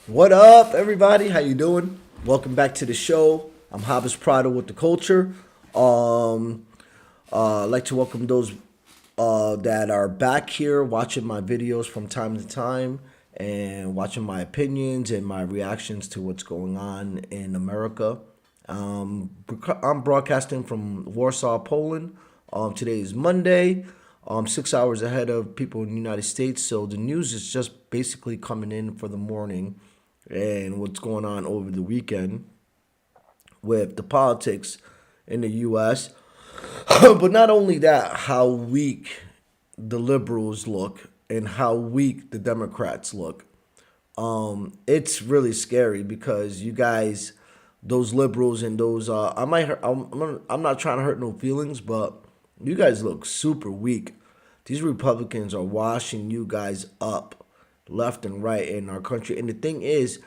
What up, everybody? How you doing? Welcome back to the show. I'm Habas Prado with the culture. Um, I'd like to welcome those that are back here watching my videos from time to time and watching my opinions and my reactions to what's going on in America. I'm broadcasting from Warsaw, Poland. Today is Monday. 6 hours ahead of people in the United States. So the news is just basically coming in for the morning and what's going on over the weekend with the politics in the U.S. But not only that, how weak the liberals look and how weak the Democrats look. It's really scary because you guys, those liberals and those, I'm not trying to hurt no feelings, but you guys look super weak. These Republicans are washing you guys up left and right in our country. And the thing is,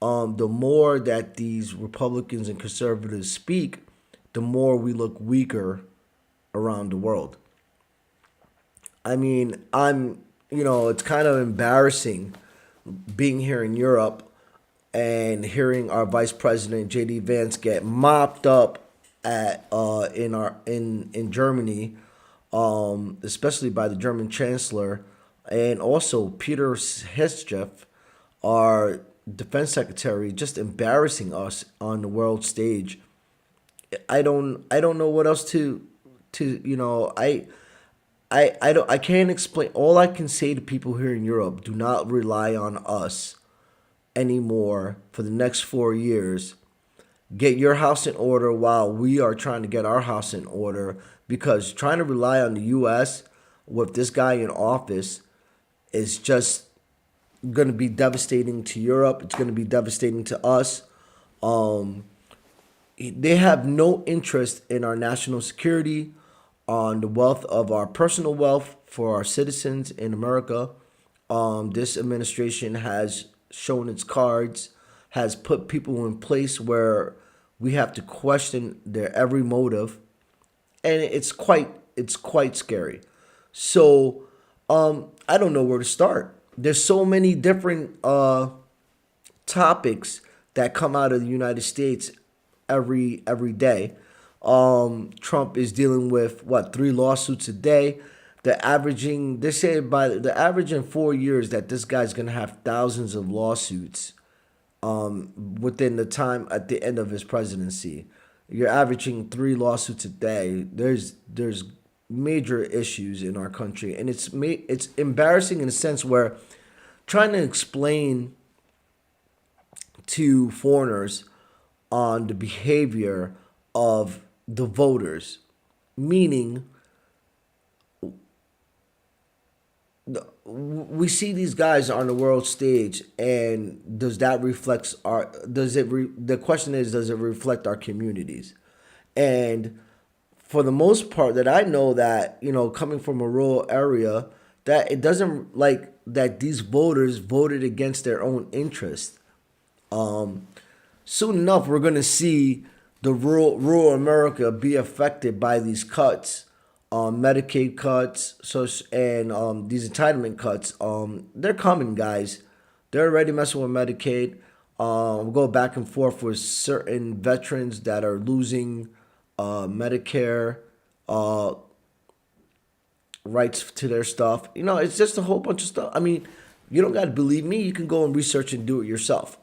the more that these Republicans and conservatives speak, the more we look weaker around the world. I mean, it's kind of embarrassing being here in Europe and hearing our Vice President JD Vance get mopped up at in Germany, especially by the German Chancellor, and also Peter Hestjeff, our defense secretary, just embarrassing us on the world stage. I don't know what else I can't explain. All I can say to people here in Europe: do not rely on us anymore for the next 4 years. Get your house in order while we are trying to get our house in order, because trying to rely on the U.S. with this guy in office is just going to be devastating to Europe. It's going to be devastating to us. Um, they have no interest in our national security, on the wealth of our personal wealth for our citizens in America. This administration has shown its cards, has put people in place where we have to question their every motive, and it's quite scary. So I don't know where to start. There's so many different topics that come out of the United States every day. Trump is dealing with what, 3 lawsuits a day. They say by the average in 4 years that this guy's gonna have thousands of lawsuits within the time at the end of his presidency. You're averaging 3 lawsuits a day. There's major issues in our country, and it's embarrassing in a sense where trying to explain to foreigners on the behavior of the voters, meaning we see these guys on the world stage, and does that reflects our does it re, the question is, does it reflect our communities? And for the most part, that I know, that coming from a rural area, that it doesn't, like, that these voters voted against their own interest. Soon enough, we're going to see the rural America be affected by these cuts, Medicaid cuts, and these entitlement cuts. They're coming, guys. They're already messing with Medicaid. We'll go back and forth with certain veterans that are losing Medicare uh, rights to their stuff. It's just a whole bunch of stuff. I mean, you don't got to believe me. You can go and research and do it yourself.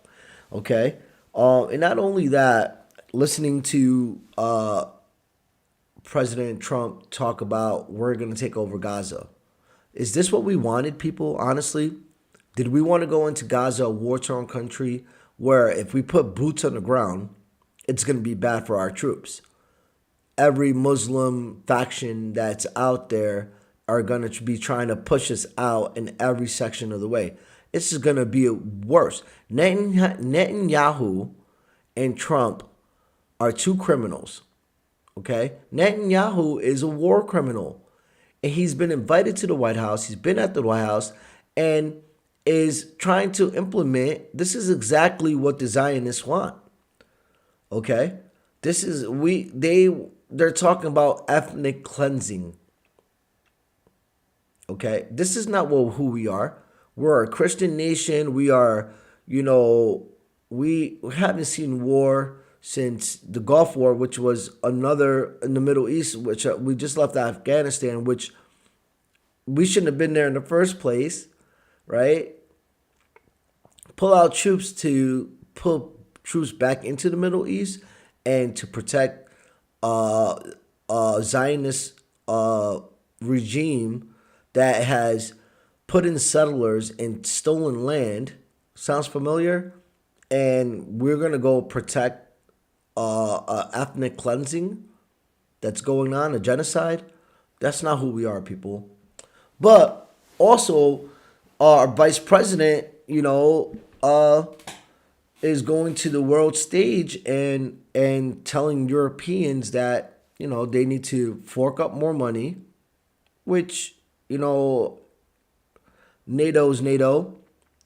Okay? And not only that, listening to President Trump talk about, we're going to take over Gaza. Is this what we wanted, people? Honestly, did we want to go into Gaza, a war-torn country, where if we put boots on the ground, it's going to be bad for our troops? Every Muslim faction that's out there are going to be trying to push us out in every section of the way. This is going to be worse. Netanyahu and Trump are two criminals. Okay? Netanyahu is a war criminal. And he's been invited to the White House. He's been at the White House and is trying to implement. This is exactly what the Zionists want. Okay? This is they're talking about ethnic cleansing. Okay? This is not who we are. We're a Christian nation. We are, you know, we haven't seen war since the Gulf War, which was another in the Middle East, which we just left Afghanistan, which we shouldn't have been there in the first place, right? Pull out troops to pull troops back into the Middle East and to protect Zionist regime that has put in settlers and stolen land. Sounds familiar? And we're gonna go protect ethnic cleansing that's going on, a genocide. That's not who we are, people. But also, our vice president, is going to the world stage and telling Europeans that they need to fork up more money, which NATO's NATO,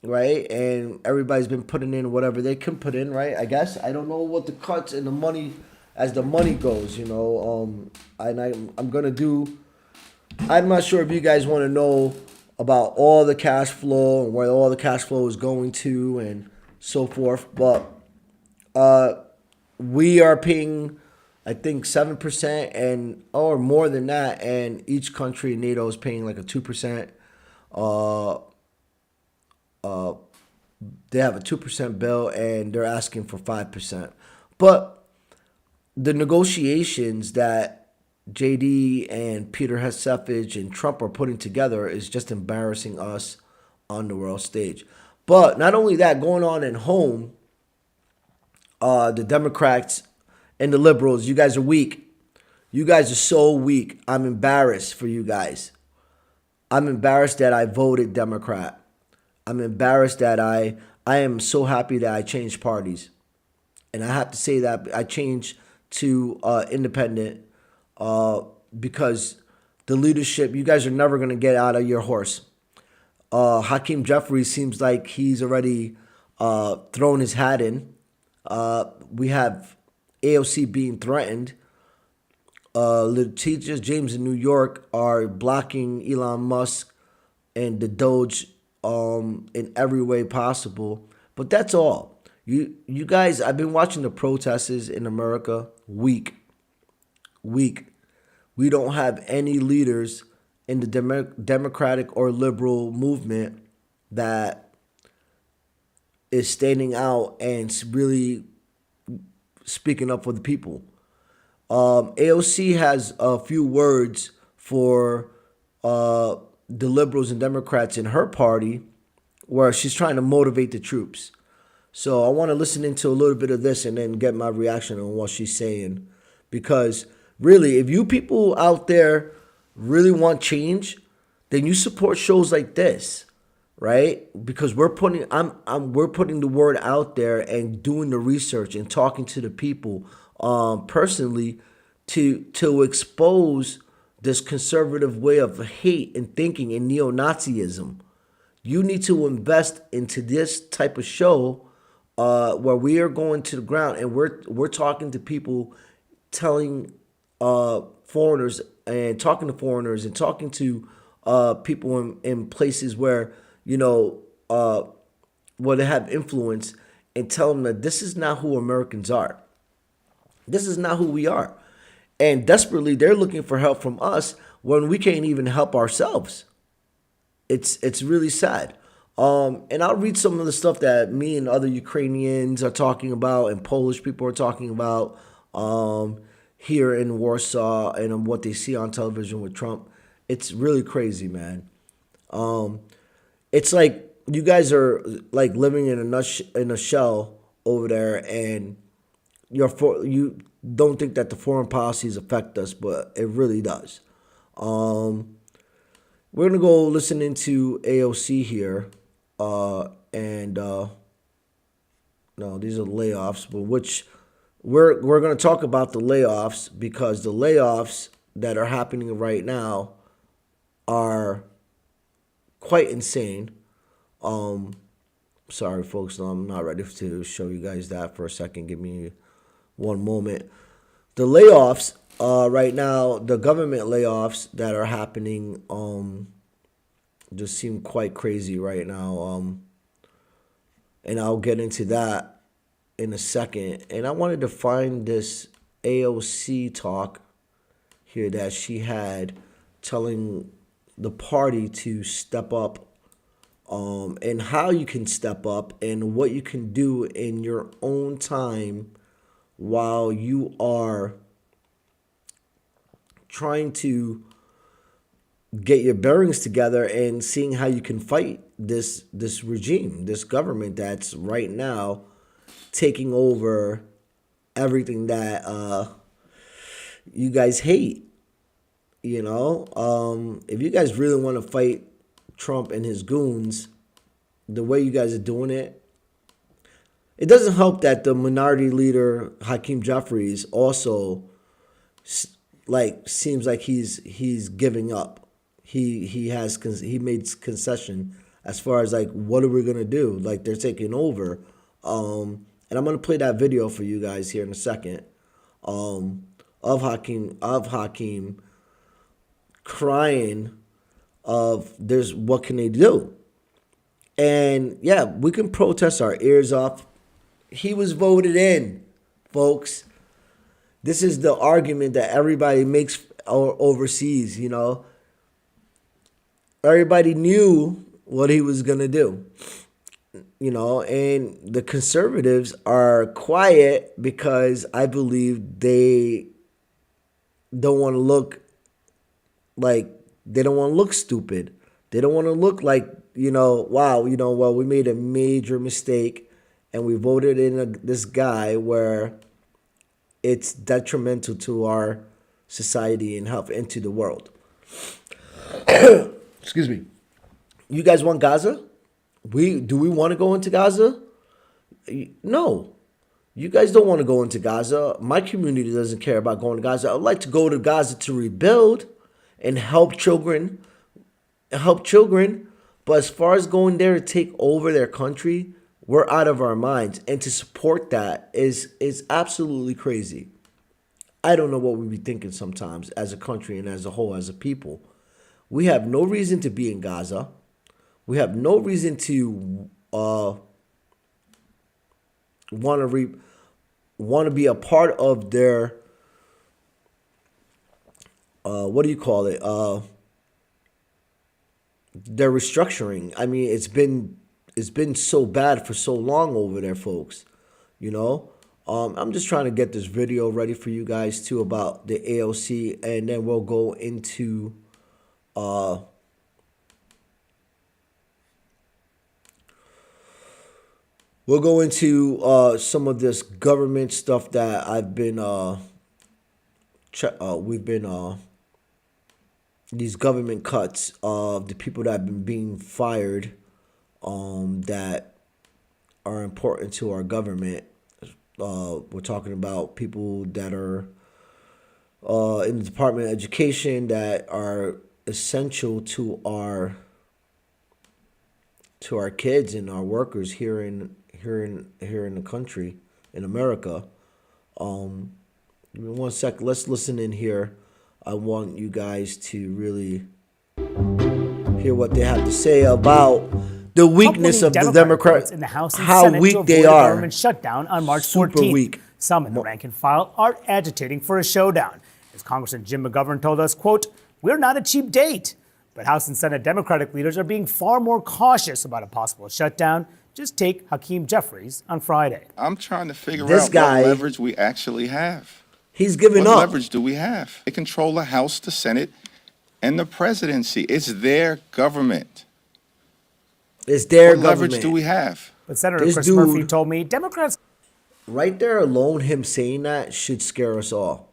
right? And everybody's been putting in whatever they can put in, right? I guess I don't know what the cuts and the money as the money goes, and I'm gonna do. I'm not sure if you guys want to know about all the cash flow and where all the cash flow is going to and so forth, but we are paying, I think 7% and or more than that, and each country in NATO is paying like a 2%. They have a 2% bill and they're asking for 5%. But the negotiations that JD and Peter Hesefage and Trump are putting together is just embarrassing us on the world stage. But not only that, going on at home, the Democrats and the liberals, you guys are weak. You guys are so weak. I'm embarrassed for you guys. I'm embarrassed that I voted Democrat. I'm embarrassed that I am so happy that I changed parties. And I have to say that I changed to independent because the leadership, you guys are never going to get out of your horse. Hakeem Jeffries seems like he's already thrown his hat in. We have AOC being threatened. Letitia James in New York are blocking Elon Musk and the Doge in every way possible. But that's all. You guys, I've been watching the protests in America. Weak. We don't have any leaders in the Democratic or liberal movement that is standing out and really speaking up for the people. AOC has a few words for the liberals and Democrats in her party where she's trying to motivate the troops. So I want to listen into a little bit of this and then get my reaction on what she's saying. Because really, if you people out there really want change, then you support shows like this, right? Because we're putting the word out there and doing the research and talking to the people personally to expose this conservative way of hate and thinking and neo-Nazism. You need to invest into this type of show where we are going to the ground and we're talking to people, telling foreigners and talking to foreigners and talking to people in places where where they have influence, and tell them that this is not who Americans are. This is not who we are. And desperately, they're looking for help from us when we can't even help ourselves. It's really sad. And I'll read some of the stuff that me and other Ukrainians are talking about and Polish people are talking about here in Warsaw and what they see on television with Trump. It's really crazy, man. It's like you guys are like living in a shell over there, and you don't think that the foreign policies affect us, but it really does. We're gonna go listen into AOC here, and no, these are layoffs, but which we're gonna talk about the layoffs because the layoffs that are happening right now are quite insane. Sorry, folks, I'm not ready to show you guys that for a second. Give me one moment. The layoffs right now, the government layoffs that are happening, just seem quite crazy right now. and I'll get into that in a second. And I wanted to find this AOC talk here that she had telling the party to step up, and how you can step up and what you can do in your own time while you are trying to get your bearings together and seeing how you can fight this regime, this government that's right now taking over everything that you guys hate. If you guys really want to fight Trump and his goons, the way you guys are doing it, it doesn't help that the minority leader Hakeem Jeffries also seems like he's giving up. He made concession as far as like, what are we gonna do? Like, they're taking over, and I'm gonna play that video for you guys here in a second, of Hakeem crying of there's what can they do? And yeah, we can protest our ears off. He was voted in, folks. This is the argument that everybody makes overseas, Everybody knew what he was going to do, and the conservatives are quiet because I believe they don't want to look like, they don't want to look stupid. They don't want to look like, wow, well, we made a major mistake and we voted in this guy where it's detrimental to our society and health and to the world. Excuse me. You guys want Gaza? Do we want to go into Gaza? No. You guys don't want to go into Gaza. My community doesn't care about going to Gaza. I'd like to go to Gaza to rebuild and help children. But as far as going there to take over their country, we're out of our minds. And to support that is absolutely crazy. I don't know what we be thinking sometimes as a country and as a whole, as a people. We have no reason to be in Gaza. We have no reason to want to be a part of their what do you call it? Their restructuring. I mean, it's been so bad for so long over there, folks. I'm just trying to get this video ready for you guys too about the AOC, and then we'll go into some of this government stuff that I've been these government cuts of the people that have been being fired, that are important to our government. We're talking about people that are in the Department of Education that are essential to our kids and our workers here in the country, in America. Give me 1 sec. Let's listen in here. I want you guys to really hear what they have to say about the weakness of the Democrats in the House and how Senate weak to they avoid a are. government shutdown on March Super 14th. weak. Some in the rank and file are agitating for a showdown. As Congressman Jim McGovern told us, quote, "We're not a cheap date." But House and Senate Democratic leaders are being far more cautious about a possible shutdown. Just take Hakeem Jeffries on Friday. I'm trying to figure This out guy, what leverage we actually have. He's giving What up. leverage do we have? They control the House, the Senate, and the presidency. It's their government. It's their What government. leverage do we have? But Senator This Chris dude- Murphy told me Democrats Right there alone, him saying that should scare us all.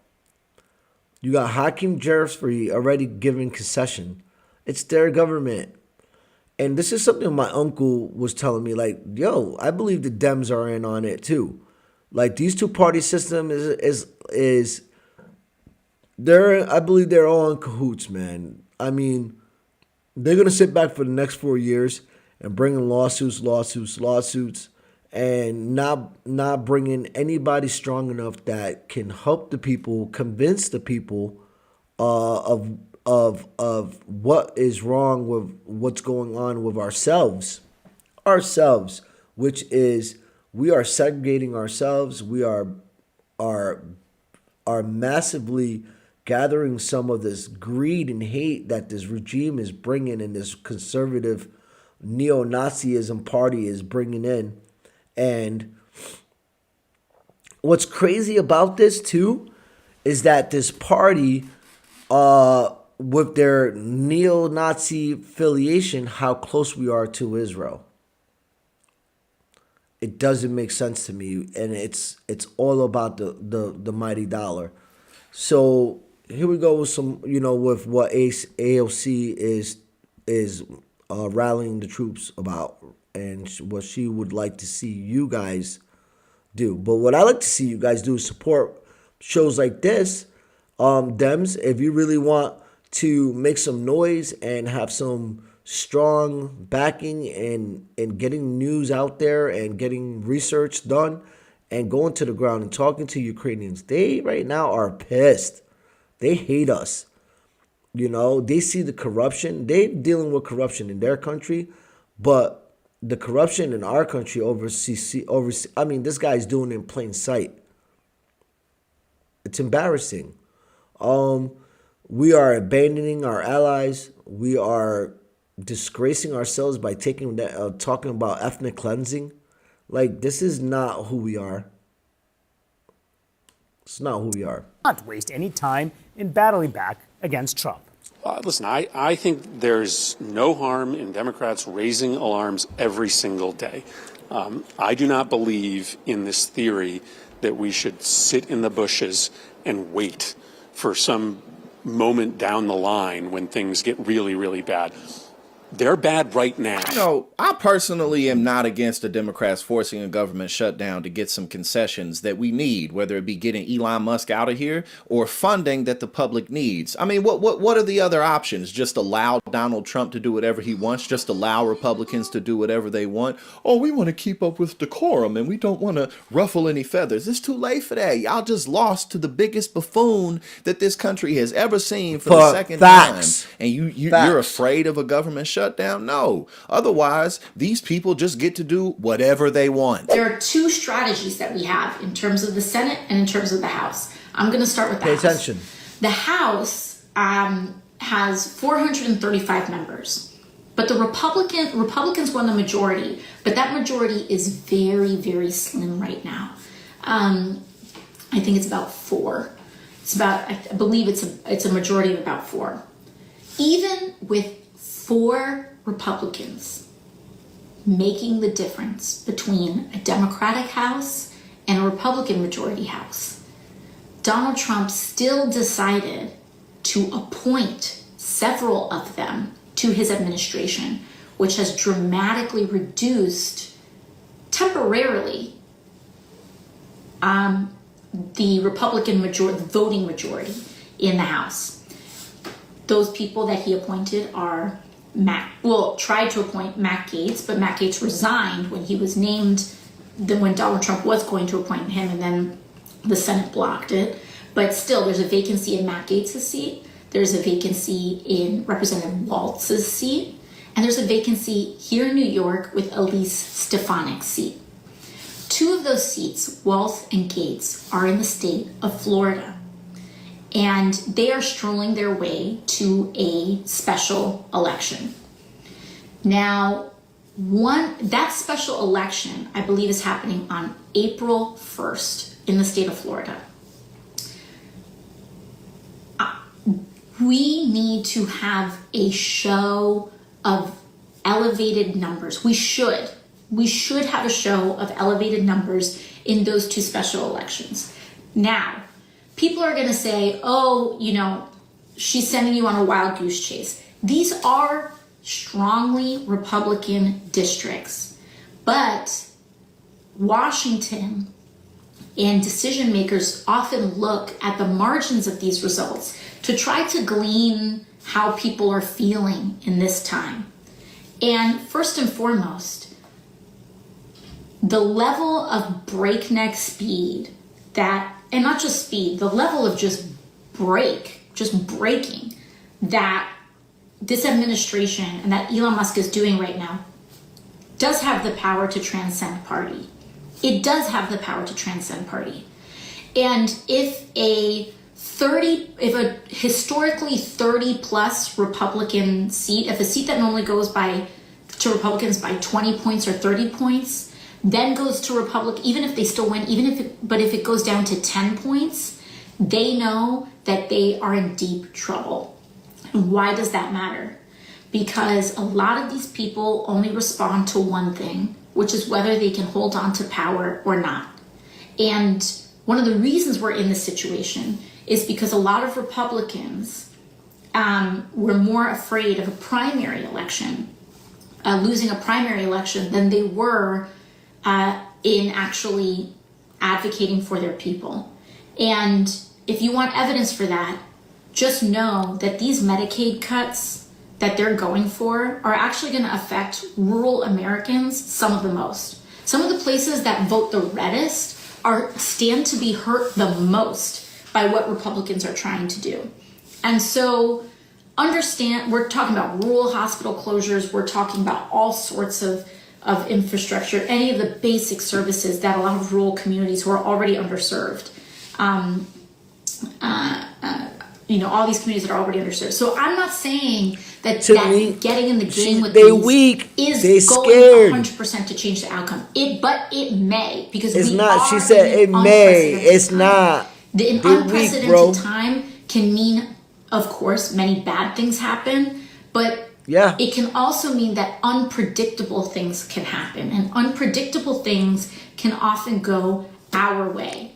You got Hakeem Jeffries already giving concession. It's their government. And this is something my uncle was telling me, like, yo, I believe the Dems are in on it too. Like, these two-party system is I believe they're all in cahoots, man. I mean, they're going to sit back for the next 4 years and bring in lawsuits, and not bring in anybody strong enough that can help the people, convince the people of what is wrong with what's going on with ourselves. which is we are segregating ourselves. We are massively gathering some of this greed and hate that this regime is bringing and this conservative neo-Nazism party is bringing in. And what's crazy about this too is that this party, with their neo-Nazi affiliation, how close we are to Israel. It doesn't make sense to me, and it's all about the mighty dollar. So here we go with some, with what AOC is rallying the troops about, and what she would like to see you guys do. But what I like to see you guys do is support shows like this, Dems. If you really want to make some noise and have some strong backing and getting news out there and getting research done and going to the ground and talking to Ukrainians, they right now are pissed. They hate us. They see the corruption. They're dealing with corruption in their country, but the corruption in our country overseas, this guy's doing it in plain sight. It's embarrassing. We are abandoning our allies. We are disgracing ourselves by talking about ethnic cleansing. Like, this is not who we are. It's not who we are. Not waste any time in battling back against Trump. Listen, I think there's no harm in Democrats raising alarms every single day. I do not believe in this theory that we should sit in the bushes and wait for some moment down the line when things get really, really bad. They're bad right now. I personally am not against the Democrats forcing a government shutdown to get some concessions that we need, whether it be getting Elon Musk out of here or funding that the public needs. I mean, what are the other options? Just allow Donald Trump to do whatever he wants? Just allow Republicans to do whatever they want? Oh, we want to keep up with decorum and we don't want to ruffle any feathers. It's too late for that. Y'all just lost to the biggest buffoon that this country has ever seen for the second time. And you're afraid of a government shutdown? No. Otherwise, these people just get to do whatever they want. There are two strategies that we have in terms of the Senate and in terms of the House. I'm going to start with the House. Pay attention. The House has 435 members, but the Republicans won the majority, but that majority is very, very slim right now. I think it's about 4. I believe it's a majority of about 4. Even with 4 Republicans making the difference between a Democratic House and a Republican majority House, Donald Trump still decided to appoint several of them to his administration, which has dramatically reduced temporarily the Republican voting majority in the House. Those people that he appointed are tried to appoint Matt Gaetz, but Matt Gaetz resigned when he was named, when Donald Trump was going to appoint him, and then the Senate blocked it. But still, there's a vacancy in Matt Gaetz' seat, there's a vacancy in Representative Waltz's seat, and there's a vacancy here in New York with Elise Stefanik's seat. 2 of those seats, Waltz and Gaetz, are in the state of Florida. And they are strolling their way to a special election. Now, that special election, I believe, is happening on April 1st in the state of Florida. We need to have a show of elevated numbers. We should have a show of elevated numbers in those 2 special elections. Now, people are going to say, she's sending you on a wild goose chase. These are strongly Republican districts, but Washington and decision makers often look at the margins of these results to try to glean how people are feeling in this time. And first and foremost, the level of breakneck speed and not just speed, the level of just breaking that this administration and that Elon Musk is doing right now does have the power to transcend party. It does have the power to transcend party. And if a historically 30 plus Republican seat, if a seat that normally goes to Republicans by 20 points or 30 points, then goes to Republic, even if they still win, but if it goes down to 10 points, they know that they are in deep trouble. And why does that matter? Because a lot of these people only respond to one thing, which is whether they can hold on to power or not. And one of the reasons we're in this situation is because a lot of Republicans were more afraid of a primary election, losing a primary election, than they were in actually advocating for their people. And if you want evidence for that, just know that these Medicaid cuts that they're going for are actually going to affect rural Americans some of the most. Some of the places that vote the reddest stand to be hurt the most by what Republicans are trying to do. And so understand, we're talking about rural hospital closures, we're talking about all sorts of infrastructure, any of the basic services that a lot of rural communities who are already underserved, all these communities that are already underserved. So I'm not saying that getting in the game with these is going 100% to change the outcome. But it may, because it's not. She said it may. It's not. The unprecedented time can mean, of course, many bad things happen, but it can also mean that unpredictable things can happen, and unpredictable things can often go our way.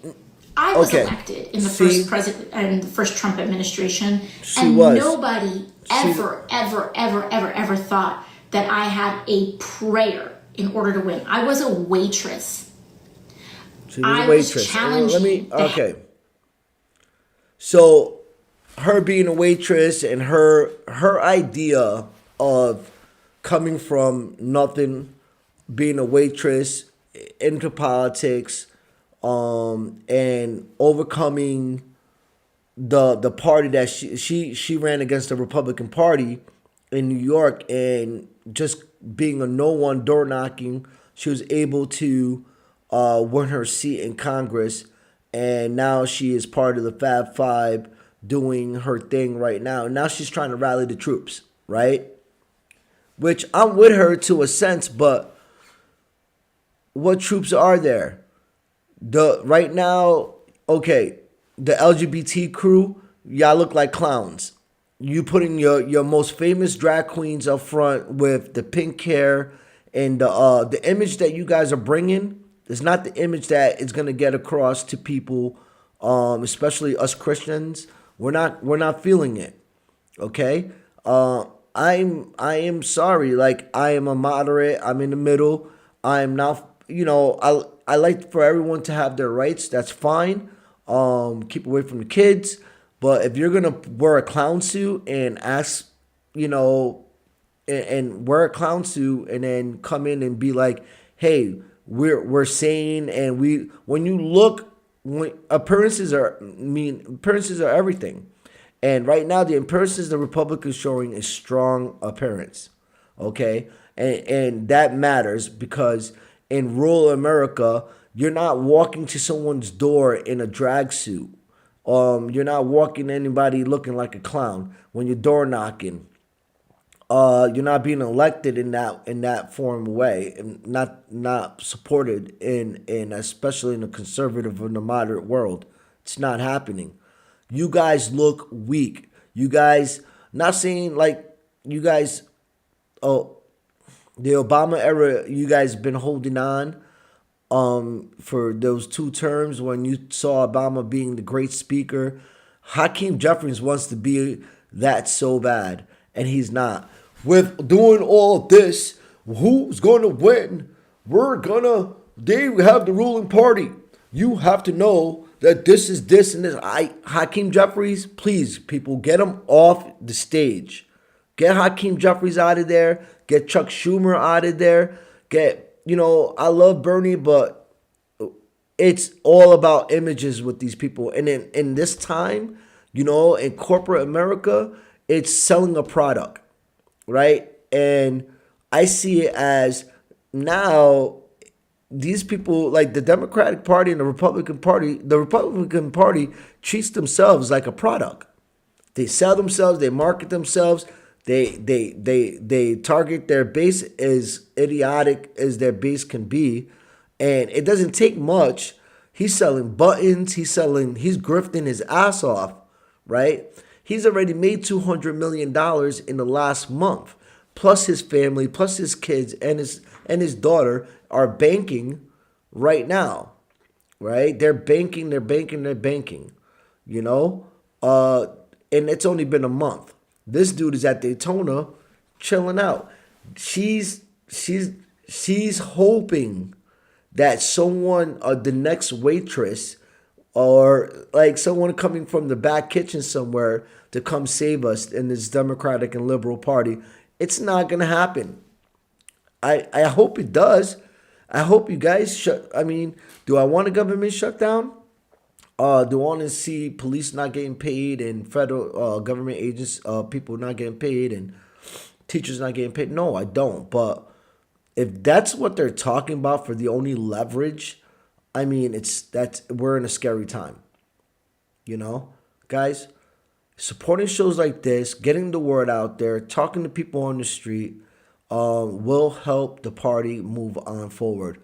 I was elected in the first Trump administration, nobody ever thought that I had a prayer in order to win. I was a waitress. I was challenging. So, her being a waitress and her idea of coming from nothing, being a waitress into politics, and overcoming the party that she ran against, the Republican Party in New York, and just being a no one, door knocking, she was able to win her seat in Congress, and now she is part of the Fab Five doing her thing right now. And now she's trying to rally the troops, right? Which I'm with her to a sense, but what troops are there? Right now, the LGBT crew, y'all look like clowns. You putting your most famous drag queens up front with the pink hair, and the image that you guys are bringing is not the image that is going to get across to people, especially us Christians. We're not feeling it. Okay, I am sorry. Like, I am a moderate. I'm in the middle. I am not. I like for everyone to have their rights. That's fine. Keep away from the kids. But if you're gonna wear a clown suit and ask, and wear a clown suit and then come in and be like, "Hey, we're sane," and when you look, appearances are everything. And right now, the appearances the Republicans showing is strong appearance. Okay, and that matters, because in rural America, you're not walking to someone's door in a drag suit. You're not walking anybody looking like a clown when you're door knocking. You're not being elected in that form of way, and not supported in especially in the conservative and the moderate world. It's not happening. You guys look weak. You guys, not saying like you guys, the Obama era, you guys been holding on for those 2 terms when you saw Obama being the great speaker. Hakeem Jeffries wants to be that so bad, and he's not. With doing all this, who's going to win? They have the ruling party. You have to know that this is this and this. Hakeem Jeffries, please, people, get him off the stage. Get Hakeem Jeffries out of there. Get Chuck Schumer out of there. I love Bernie, but it's all about images with these people. And in this time, in corporate America, it's selling a product, right? And I see it as now these people, like the Democratic Party and the Republican Party treats themselves like a product. They sell themselves, they market themselves, they target their base as idiotic as their base can be. And it doesn't take much. He's selling buttons, he's grifting his ass off, right? He's already made $200 million in the last month. Plus his family, plus his kids and his daughter are banking right now, right? They're banking, you know? And it's only been a month. This dude is at Daytona chilling out. She's hoping that someone, the next waitress, or like someone coming from the back kitchen somewhere to come save us in this Democratic and Liberal Party. It's not gonna happen. I hope it does. I hope you guys do I want a government shutdown? Do I want to see police not getting paid and federal government agents, people not getting paid and teachers not getting paid? No, I don't. But if that's what they're talking about for the only leverage, we're in a scary time. You know, guys, supporting shows like this, getting the word out there, talking to people on the street, will help the party move on forward.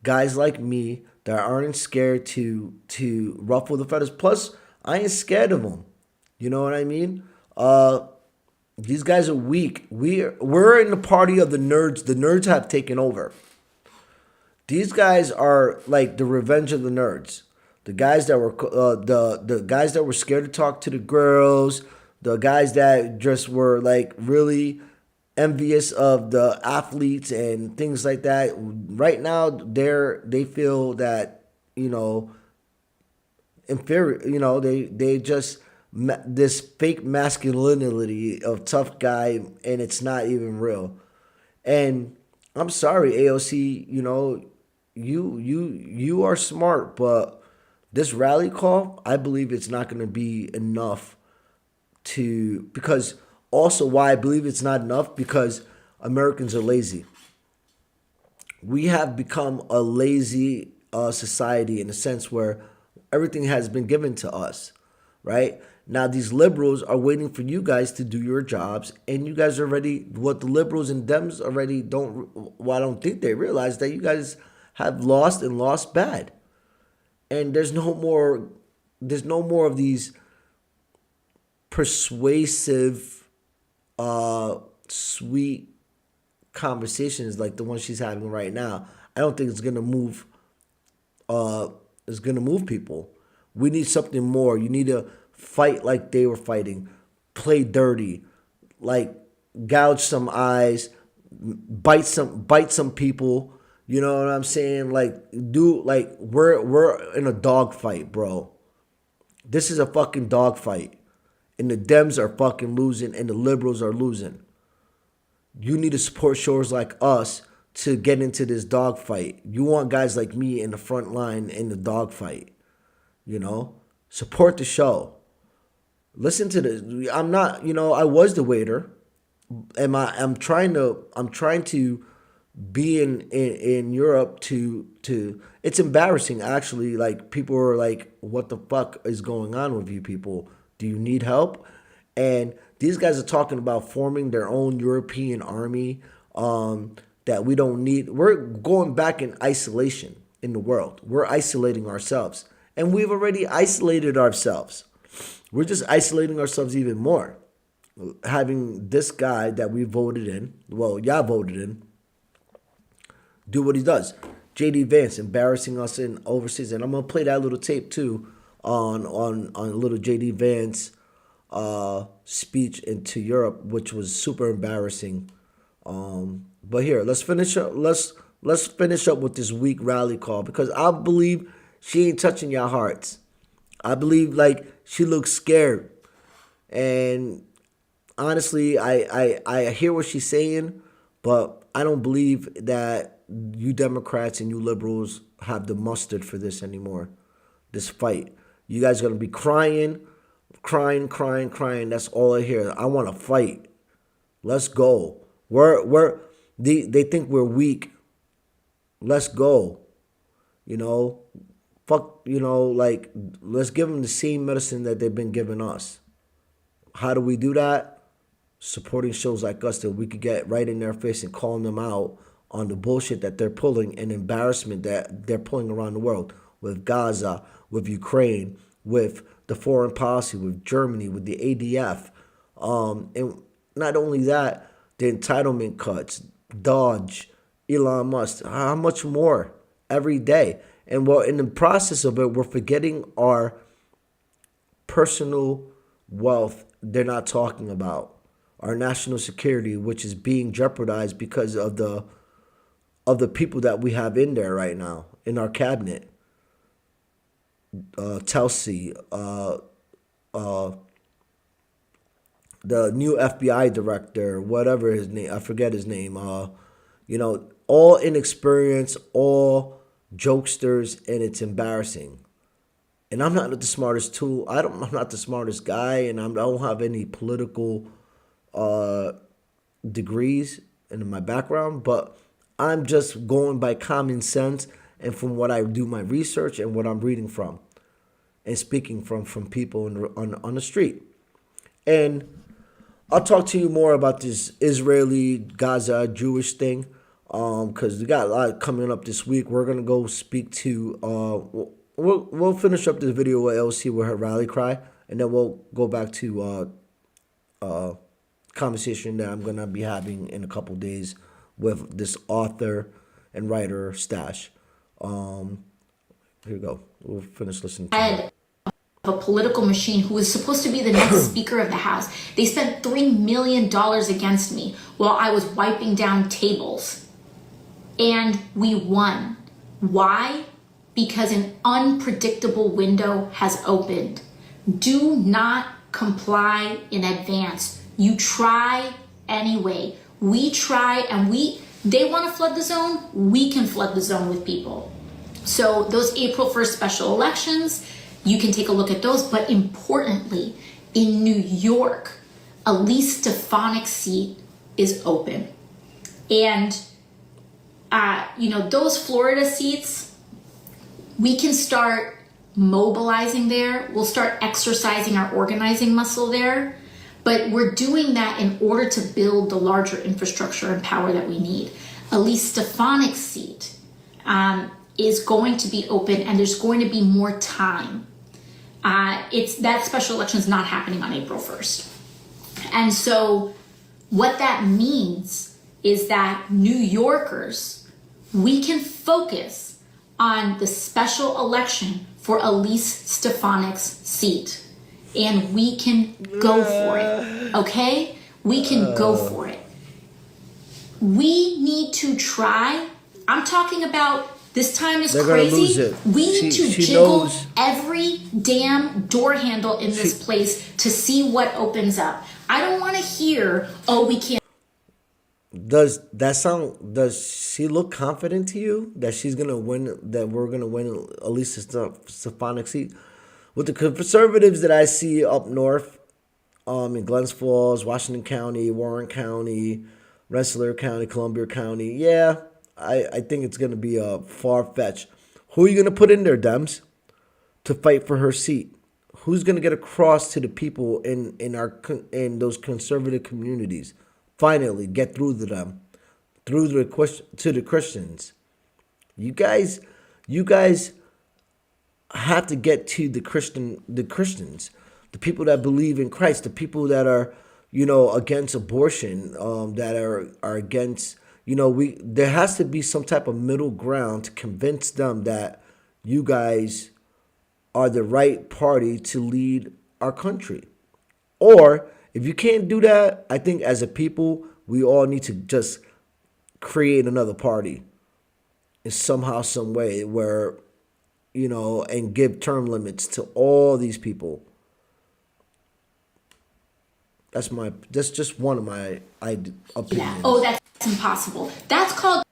Guys like me that aren't scared to ruffle the feathers. Plus, I ain't scared of them. You know what I mean? These guys are weak. We're in the party of the nerds. The nerds have taken over. These guys are like the revenge of the nerds. The guys that were the guys that were scared to talk to the girls. The guys that just were like really envious of the athletes and things like that. Right now, they feel that, you know, inferior. You know, they just this fake masculinity of tough guy, and it's not even real. And I'm sorry, AOC. You know, you are smart, but this rally call, I believe it's not going to be enough because also why I believe it's not enough, because Americans are lazy. We have become a lazy society in a sense where everything has been given to us, right? Now these liberals are waiting for you guys to do your jobs, and you guys already, what the liberals and Dems already I don't think they realize that you guys have lost and lost bad. And there's no more of these persuasive, sweet conversations like the one she's having right now. I don't think it's gonna move. It's gonna move people. We need something more. You need to fight like they were fighting, play dirty, like gouge some eyes, bite some people. You know what I'm saying? Like we're in a dog fight, bro. This is a fucking dog fight. And the Dems are fucking losing and the liberals are losing. You need to support shows like us to get into this dog fight. You want guys like me in the front line in the dog fight. You know? Support the show. Listen to this. I'm not, I was the waiter. I'm trying to be in Europe to it's embarrassing actually. Like people are like, what the fuck is going on with you people? Do you need help? And these guys are talking about forming their own European army that we don't need. We're going back in isolation in the world. We're isolating ourselves. And we've already isolated ourselves. We're just isolating ourselves even more. Having this guy that we voted in, well, y'all voted in, do what he does. JD Vance embarrassing us in overseas. And I'm going to play that little tape too on a little JD Vance speech into Europe, which was super embarrassing. But here, let's finish up. Let's finish up with this weak rally call, because I believe she ain't touching your hearts. I believe like she looks scared, and honestly, I hear what she's saying, but I don't believe that you Democrats and you liberals have the mustard for this anymore. This fight, you guys are gonna be crying. That's all I hear. I want to fight. Let's go. They think we're weak. Let's go. You know, fuck, you know, like, let's give them the same medicine that they've been giving us. How do we do that? Supporting shows like us that we could get right in their face and calling them out on the bullshit that they're pulling and embarrassment that they're pulling around the world with Gaza, with Ukraine, with the foreign policy, with Germany, with the ADF. And not only that, the entitlement cuts, Dodge, Elon Musk, how much more every day? And well, in the process of it, we're forgetting our personal wealth they're not talking about. Our national security, which is being jeopardized because of the people that we have in there right now, in our cabinet. Telsey, the new FBI director, whatever his name, I forget his name. You know, all inexperienced, all jokesters, and it's embarrassing. And I'm not the smartest tool. I'm not the smartest guy, and I don't have any political degrees in my background, but I'm just going by common sense and from what I do my research and what I'm reading from and speaking from people on the street. And I'll talk to you more about this Israeli Gaza Jewish thing because we got a lot coming up this week. We're gonna go speak to. We'll finish up this video with AOC with her rally cry, and then we'll go back to conversation that I'm gonna be having in a couple days with this author and writer Stash. Here we go. We'll finish listening to it. A political machine who was supposed to be the next Speaker of the House. They spent $3 million against me while I was wiping down tables. And we won. Why? Because an unpredictable window has opened. Do not comply in advance. You try anyway. We try and they want to flood the zone, we can flood the zone with people. So those April 1st special elections, you can take a look at those. But importantly, in New York, Elise Stefanik's seat is open. And, those Florida seats, we can start mobilizing there. We'll start exercising our organizing muscle there. But we're doing that in order to build the larger infrastructure and power that we need. Elise Stefanik's seat is going to be open, and there's going to be more time. That special election is not happening on April 1st. And so what that means is that New Yorkers, we can focus on the special election for Elise Stefanik's seat. And we can go for it, okay? We can go for it. We need to try. I'm talking about this time is They're crazy. gonna lose it. We need to She jiggle knows. every damn door handle in this place to see what opens up. I don't want to hear, oh, we can't. Does she look confident to you that she's gonna win, that we're gonna win Elise Stefanik's seat? With the conservatives that I see up north, in Glens Falls, Washington County, Warren County, Rensselaer County, Columbia County, yeah, I think it's gonna be a far-fetched. Who are you gonna put in there, Dems, to fight for her seat? Who's gonna get across to the people in those conservative communities? Finally, get through to them, to the Christians. You guys have to get to the Christians, the people that believe in Christ, the people that are, against abortion, that are against, there has to be some type of middle ground to convince them that you guys are the right party to lead our country. Or if you can't do that, I think as a people, we all need to just create another party in somehow, some way where, and give term limits to all these people. That's just one of my opinions. Yeah. Oh, that's impossible. That's called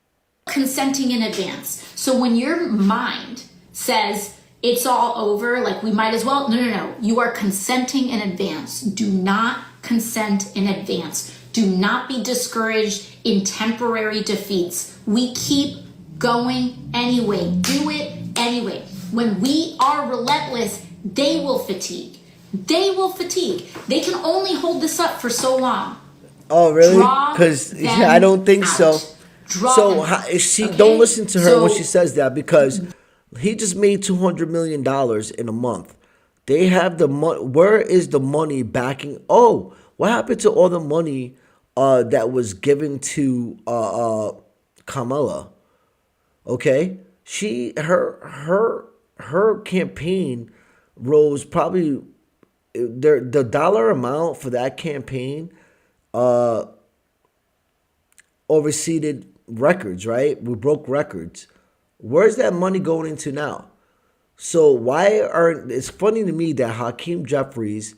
consenting in advance. So when your mind says it's all over, like we might as well, no. You are consenting in advance. Do not consent in advance. Do not be discouraged in temporary defeats. We keep going anyway. Do it anyway. When we are relentless, they will fatigue. They will fatigue. They can only hold this up for so long. Oh, really? Draw Because them I don't think out. so. Draw So them out, she okay? don't listen to her when So- she says that, because he just made $200 million in a month. They have the money. Where is the money backing? Oh, what happened to all the money that was given to Kamala? Okay, her campaign rose probably. The dollar amount for that campaign overseeded records, right? We broke records. Where's that money going into now? So it's funny to me that Hakeem Jeffries,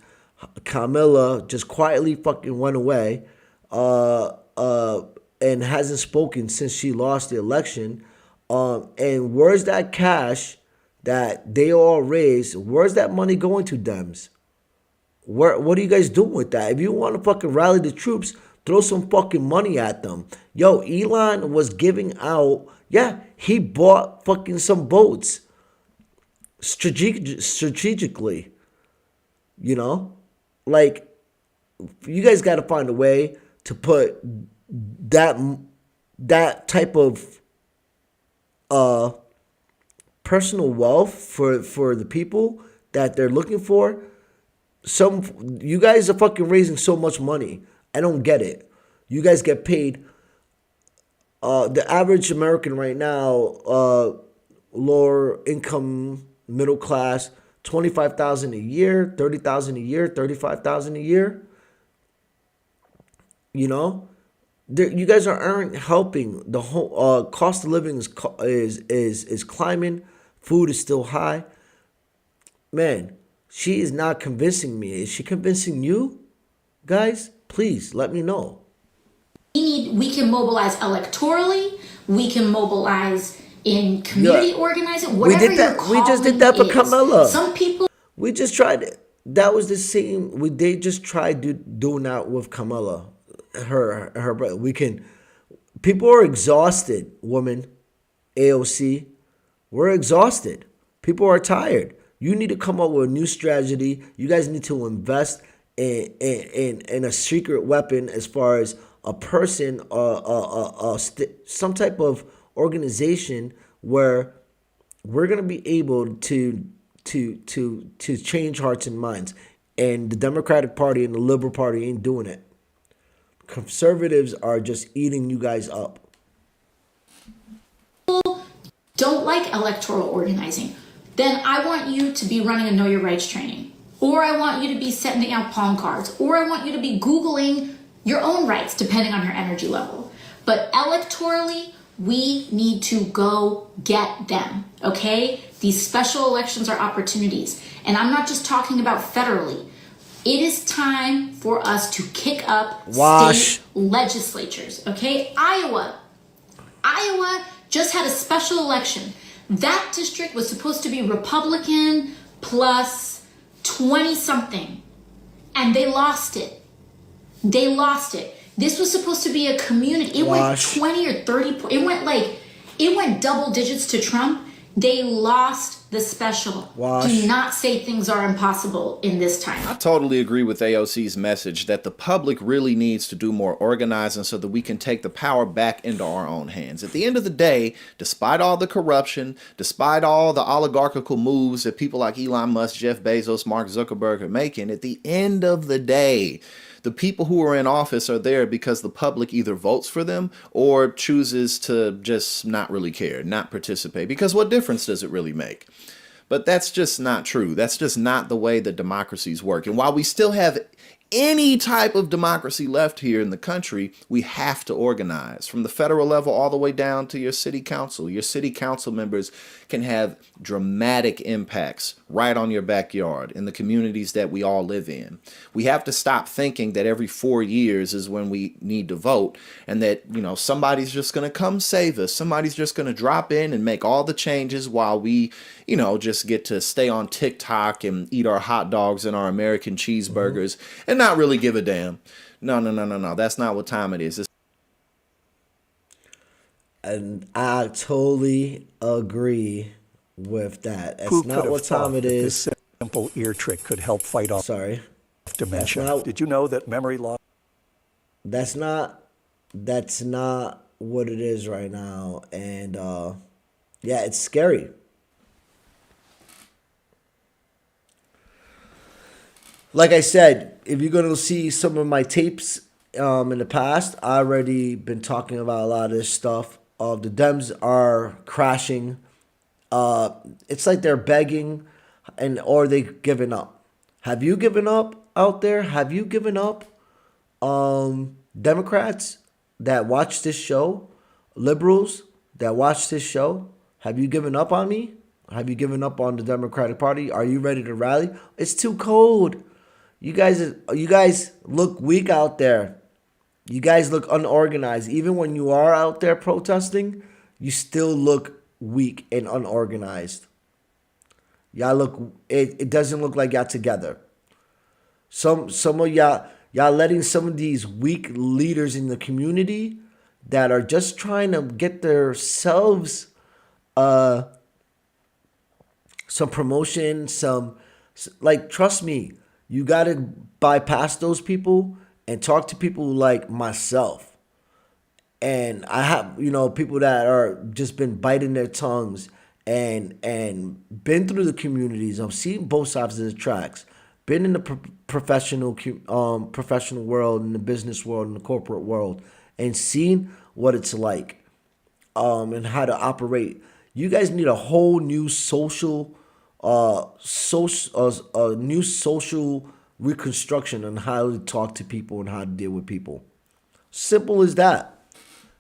Camilla just quietly fucking went away and hasn't spoken since she lost the election. And where's that cash that they all raised? Where's that money going to, Dems? What are you guys doing with that? If you want to fucking rally the troops, throw some fucking money at them. Yo, Elon was giving out, he bought fucking some boats strategically. You know? Like, you guys got to find a way to put that type of personal wealth for the people that they're looking for. You guys are fucking raising so much money. I don't get it. You guys get paid. The average American right now, lower income, middle class, $25,000 a year, $30,000 a year, $35,000 a year. You know, you guys aren't helping. The whole cost of living is climbing. Food is still high. Man, she is not convincing me. Is she convincing you? Guys, please let me know. We can mobilize electorally. We can mobilize in community organizing. Whatever We just did that for Kamala. Some people. We just tried it. That was the same. They just tried doing that with Kamala. Her brother. People are exhausted. Woman, AOC, we're exhausted. People are tired. You need to come up with a new strategy. You guys need to invest in a secret weapon as far as a person, some type of organization where we're gonna be able to change hearts and minds. And the Democratic Party and the Liberal Party ain't doing it. Conservatives are just eating you guys up. Don't like electoral organizing, then I want you to be running a Know Your Rights training. Or I want you to be sending out palm cards. Or I want you to be Googling your own rights, depending on your energy level. But electorally, we need to go get them, okay? These special elections are opportunities. And I'm not just talking about federally. It is time for us to kick up state legislatures, okay? Iowa just had a special election. That district was supposed to be Republican plus 20-something, and they lost it. This was supposed to be a community. It went 20 or 30. It went double digits to Trump. They lost the special. Do not say things are impossible in this time. I totally agree with AOC's message that the public really needs to do more organizing so that we can take the power back into our own hands. At the end of the day, despite all the corruption, despite all the oligarchical moves that people like Elon Musk, Jeff Bezos, Mark Zuckerberg are making, at the end of the day, the people who are in office are there because the public either votes for them or chooses to just not really care, not participate. Because what difference does it really make? But that's just not true. That's just not the way that democracies work. And while we still have any type of democracy left here in the country, we have to organize from the federal level all the way down to your city council. Your city council members can have dramatic impacts right on your backyard in the communities that we all live in. We have to stop thinking that every 4 years is when we need to vote and that, somebody's just going to come save us. Somebody's just going to drop in and make all the changes while we, just get to stay on TikTok and eat our hot dogs and our American cheeseburgers and not really give a damn. No. That's not what time it is. And I totally agree with that. That's Who could not have what time thought it that this is. simple ear trick could help fight off Sorry. dementia? not- Did you know that memory loss That's not what it is right now. And yeah, it's scary. Like I said, if you're gonna see some of my tapes in the past, I already been talking about a lot of this stuff. The Dems are crashing. It's like they're begging, or they giving up. Have you given up out there? Have you given up? Democrats that watch this show, liberals that watch this show, have you given up on me? Have you given up on the Democratic Party? Are you ready to rally? It's too cold. You guys look weak out there. You guys look unorganized. Even when you are out there protesting, you still look weak and unorganized. Y'all look it doesn't look like y'all together. Some of y'all letting some of these weak leaders in the community that are just trying to get themselves some promotion, like, trust me, you got to bypass those people and talk to people like myself. And I have, people that are just been biting their tongues and been through the communities. I've seen both sides of the tracks. Been in the professional world, in the business world, in the corporate world, and seen what it's like, and how to operate. You guys need a whole new new social reconstruction on how to talk to people and how to deal with people. Simple as that,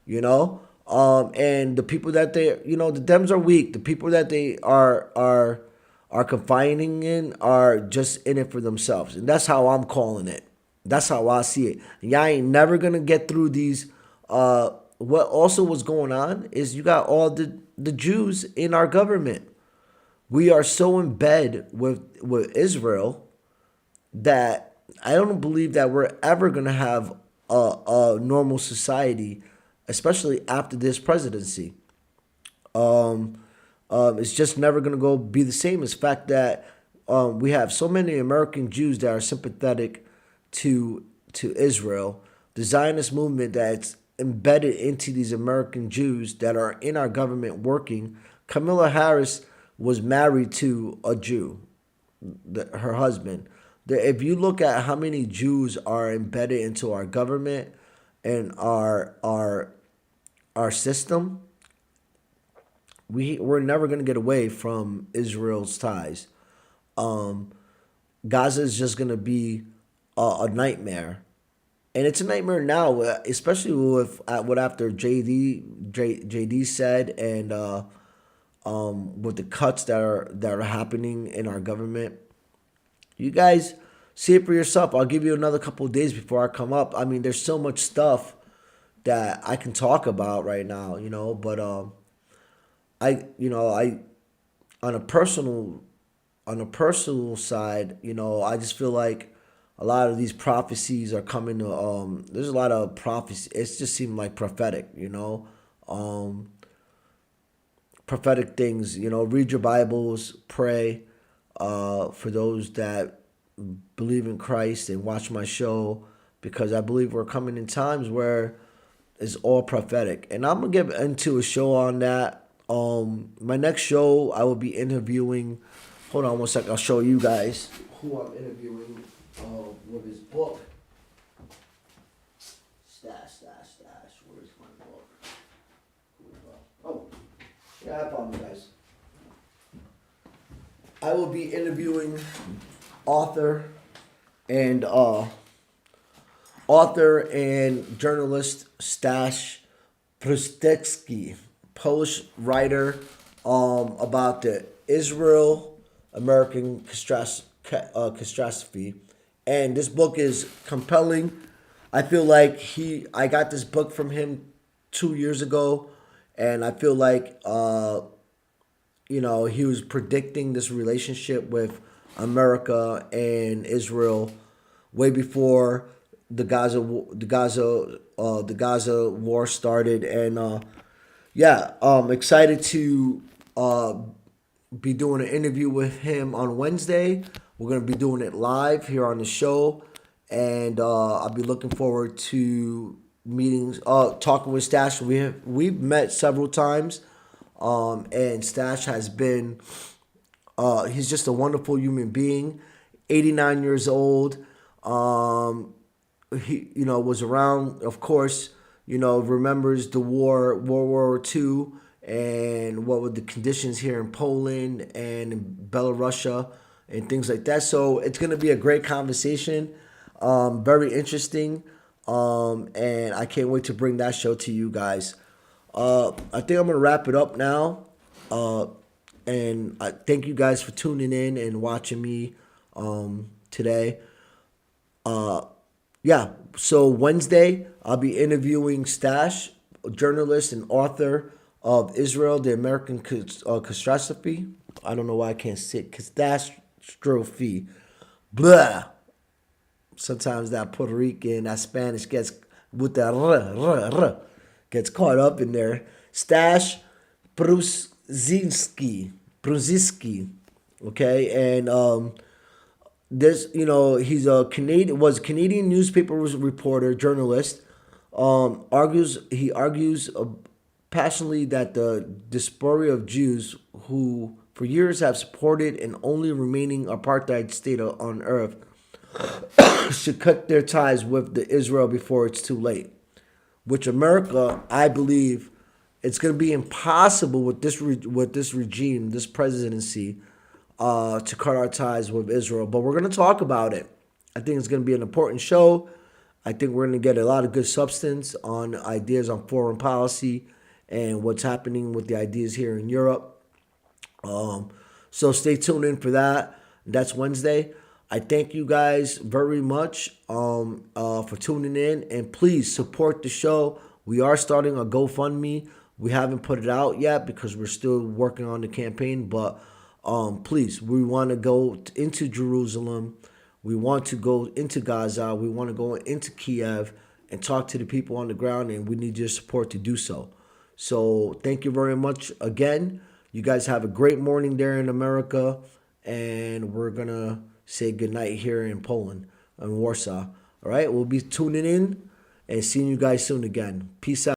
And the people that the Dems are weak. The people that they are confining in are just in it for themselves, and that's how I'm calling it. That's how I see it. Y'all ain't never gonna get through these. What also was going on is you got all the Jews in our government. We are so in bed with Israel that I don't believe that we're ever gonna have a normal society, especially after this presidency. It's just never going to be the same as the fact that we have so many American Jews that are sympathetic to Israel, the Zionist movement that's embedded into these American Jews that are in our government working. Kamala Harris was married to a Jew, her husband. If you look at how many Jews are embedded into our government and our system, we're never going to get away from Israel's ties. Gaza is just going to be a nightmare. And it's a nightmare now, especially with what after JD said, and with the cuts that are happening in our government. You guys see it for yourself. I'll give you another couple of days before I come up. I mean, there's so much stuff that I can talk about right now, but I on a personal side, I just feel like a lot of these prophecies are coming to there's a lot of prophecy. It's just seemed like prophetic, prophetic things, read your Bibles, pray, for those that believe in Christ and watch my show, because I believe we're coming in times where it's all prophetic. And I'm going to get into a show on that. My next show, I will be interviewing. Hold on one second. I'll show you guys who I'm interviewing with his book. Stash. Where's my book? Oh, yeah, I apologize. I will be interviewing author and journalist Stash Prustecki, Polish writer, about the Israel-American catastrophe. And this book is compelling. I feel like I got this book from him 2 years ago, and I feel like he was predicting this relationship with America and Israel way before the Gaza war started, and Yeah, excited to be doing an interview with him on Wednesday. We're gonna be doing it live here on the show, and I'll be looking forward to meetings, talking with Stash. We've met several times, and Stash has been. He's just a wonderful human being. 89 years old. He was around, of course, remembers the war, World War II, and what were the conditions here in Poland and in Belarusia and things like that. So it's going to be a great conversation, very interesting, and I can't wait to bring that show to you guys. I think I'm going to wrap it up now, and I thank you guys for tuning in and watching me today. Yeah, so Wednesday, I'll be interviewing Stash, a journalist and author of Israel, the American Catastrophe. I don't know why I can't say catastrophe. Blah. Sometimes that Puerto Rican, that Spanish gets with that gets caught up in there. Stash Bruzinski. Okay, and this, he's a Canadian newspaper reporter, journalist. He argues passionately that the diaspora of Jews who for years have supported an only remaining apartheid state on earth should cut their ties with the Israel before it's too late. Which America, I believe, it's going to be impossible with this regime, this presidency, to cut our ties with Israel. But we're going to talk about it. I think it's going to be an important show. I think we're going to get a lot of good substance on ideas on foreign policy and what's happening with the ideas here in Europe. So stay tuned in for that. That's Wednesday. I thank you guys very much for tuning in. And please support the show. We are starting a GoFundMe. We haven't put it out yet because we're still working on the campaign. But please, we want to go into Jerusalem. We want to go into Gaza. We want to go into Kiev and talk to the people on the ground. And we need your support to do so. So thank you very much again. You guys have a great morning there in America. And we're going to say goodnight here in Poland and Warsaw. All right, we'll be tuning in and seeing you guys soon again. Peace out.